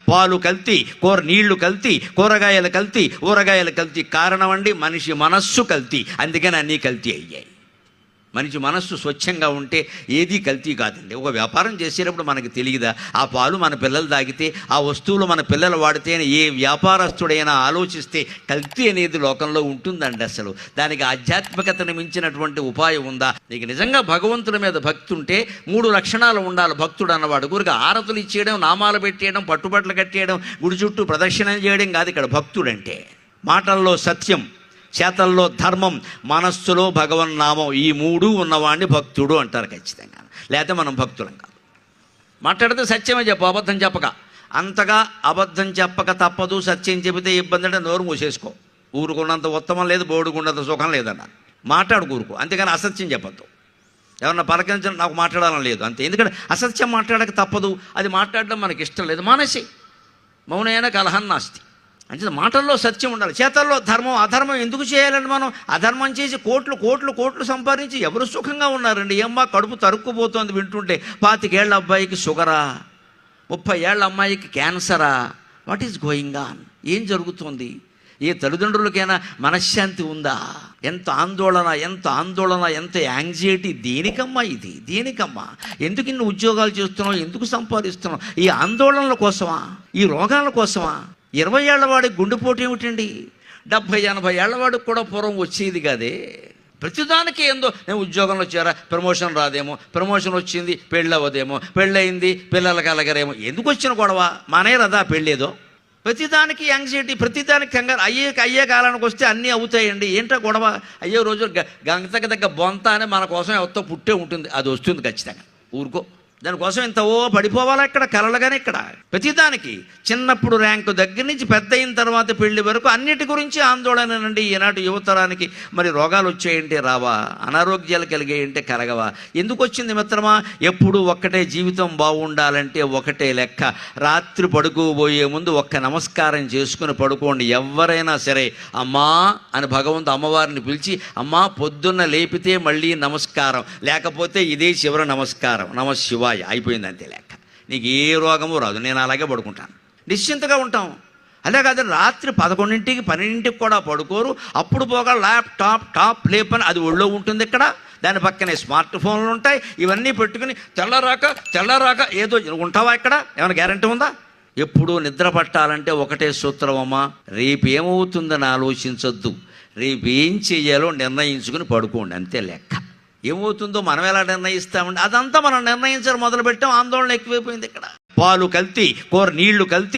పాలు కల్తీ, నీళ్లు కల్తీ, కూరగాయలు కల్తీ, ఊరగాయలు కల్తీ. కారణం అండి మనిషి మనస్సు కల్తీ. అందుకని అన్నీ కల్తీ అయ్యాయి. మనిషి మనస్సు స్వచ్ఛంగా ఉంటే ఏదీ కల్తీ కాదండి. ఒక వ్యాపారం చేసేటప్పుడు మనకి తెలియదా, ఆ పాలు మన పిల్లలు తాగితే, ఆ వస్తువులు మన పిల్లలు వాడితే ఏ వ్యాపారస్తుడైనా ఆలోచిస్తే కల్తీ అనేది లోకంలో ఉంటుందండి. అసలు దానికి ఆధ్యాత్మికతను మించినటువంటి ఉపాయం ఉందా? నీకు నిజంగా భగవంతుడి మీద భక్తి ఉంటే 3 లక్షణాలు ఉండాలి భక్తుడు అన్నవాడు. ఊరికి ఆరతులు ఇచ్చేయడం, నామాలు పెట్టేయడం, పట్టుబట్టలు కట్టేయడం, గుడి చుట్టూ ప్రదక్షిణం చేయడం కాదు ఇక్కడ భక్తుడంటే. మాటల్లో సత్యం, చేతల్లో ధర్మం, మనస్సులో భగవన్నామం, ఈ 3 ఉన్నవాడిని భక్తుడు అంటారు ఖచ్చితంగా. లేకపోతే మనం భక్తులం కాదు. మాట్లాడితే సత్యమే చెప్పు, అబద్ధం చెప్పక. అంతగా అబద్ధం చెప్పక తప్పదు, సత్యం చెబితే ఇబ్బంది అంటే నోరు మూసేసుకో. ఊరుకున్నంత ఉత్తమం లేదు, బోడుకున్నంత సుఖం లేదన్న. మాట్లాడు ఊరుకో, అంతేగాని అసత్యం చెప్పద్దు. ఎవరన్నా పలకరించడం నాకు మాట్లాడాలని లేదు అంతే. ఎందుకంటే అసత్యం మాట్లాడక తప్పదు, అది మాట్లాడడం మనకి ఇష్టం లేదు, మానేసి. మౌనైన కలహం నాస్తి. అంటే మాటల్లో సత్యం ఉండాలి, చేతల్లో ధర్మం. అధర్మం ఎందుకు చేయాలండి? మనం అధర్మం చేసి కోట్లు సంపాదించి ఎవరు సుఖంగా ఉన్నారండి? ఏమ్మా కడుపు తరుక్కుపోతుంది వింటుంటే. 25 ఏళ్ల అబ్బాయికి షుగరా, 30 ఏళ్ల అమ్మాయికి క్యాన్సరా? What is going on? ఏం జరుగుతుంది? ఏ తల్లిదండ్రులకైనా మనశ్శాంతి ఉందా? ఎంత ఆందోళన, ఎంత యాంగ్జైటీ. దేనికమ్మా ఇది? దేనికమ్మా? ఎందుకు ఇన్ని ఉద్యోగాలు చేస్తున్నావు? ఎందుకు సంపాదిస్తున్నావు? ఈ ఆందోళనల కోసమా? ఈ రోగాల కోసమా? 20 ఏళ్ల వాడికి గుండెపోటు ఏమిటండి? 70-80 ఏళ్ల వాడికి కూడా పూర్వం వచ్చేది కాదే. ప్రతిదానికి ఏందో, నేను ఉద్యోగంలో చేరా, ప్రమోషన్ రాదేమో, ప్రమోషన్ వచ్చింది పెళ్ళి అవ్వదేమో, పెళ్ళయింది పిల్లలకి అలగరేమో. ఎందుకు వచ్చిన గొడవ? మానేరదా పెళ్ళేదో? ప్రతిదానికి యాంగ్జైటీ, ప్రతిదానికి కంగారు. అయ్యే కాలానికి వస్తే అన్నీ అవుతాయండి. ఏంటో గొడవ? అయ్యే రోజు గంగతకి దగ్గర బొంత అని మన కోసం ఎవరితో పుట్టే ఉంటుంది, అది వస్తుంది ఖచ్చితంగా. ఊరుకో, దానికోసం ఇంత పడిపోవాలా ఇక్కడ కలలుగానే? ఇక్కడ ప్రతిదానికి చిన్నప్పుడు ర్యాంకు దగ్గర నుంచి పెద్ద అయిన తర్వాత పెళ్లి వరకు అన్నిటి గురించి ఆందోళననండి. ఈనాటి యువతరానికి మరి రోగాలు వచ్చాయంటే రావా, అనారోగ్యాలు కలిగాయంటే కలగవా? ఎందుకు వచ్చింది మిత్రమా? ఎప్పుడు ఒక్కటే, జీవితం బాగుండాలంటే ఒకటే లెక్క. రాత్రి పడుకోబోయే ముందు ఒక్క నమస్కారం చేసుకుని పడుకోండి. ఎవరైనా సరే అమ్మా అని భగవంతు అమ్మవారిని పిలిచి, అమ్మా పొద్దున్న లేపితే మళ్ళీ నమస్కారం, లేకపోతే ఇదే చివరి నమస్కారం, నమ శివాయ, అయిపోయింది అంతే లెక్క. నీకు ఏ రోగము రాదు. నేను అలాగే పడుకుంటాను, నిశ్చింతగా ఉంటాం. అలా కాదు రాత్రి 11ంటికి 12ంటికి కూడా పడుకోరు. అప్పుడు పోగా టాప్ లేపని అది ఒళ్ళో ఉంటుంది. ఇక్కడ దాని పక్కనే స్మార్ట్ ఫోన్లు ఉంటాయి. ఇవన్నీ పెట్టుకుని తెల్లరాక ఏదో ఉంటావా? ఇక్కడ ఏమైనా గ్యారంటీ ఉందా? ఎప్పుడు నిద్ర పట్టాలంటే ఒకటే సూత్రం అమ్మా, రేపు ఏమవుతుందని ఆలోచించొద్దు, రేపు ఏం చెయ్యాలో నిర్ణయించుకుని పడుకోండి, అంతే లెక్క. ఏమవుతుందో మనం ఎలా నిర్ణయిస్తామండి? అదంతా మనం నిర్ణయించడం మొదలుపెట్టాం, ఆందోళన ఎక్కువైపోయింది. ఇక్కడ పాలు కల్తీ, నీళ్లు కల్తీ.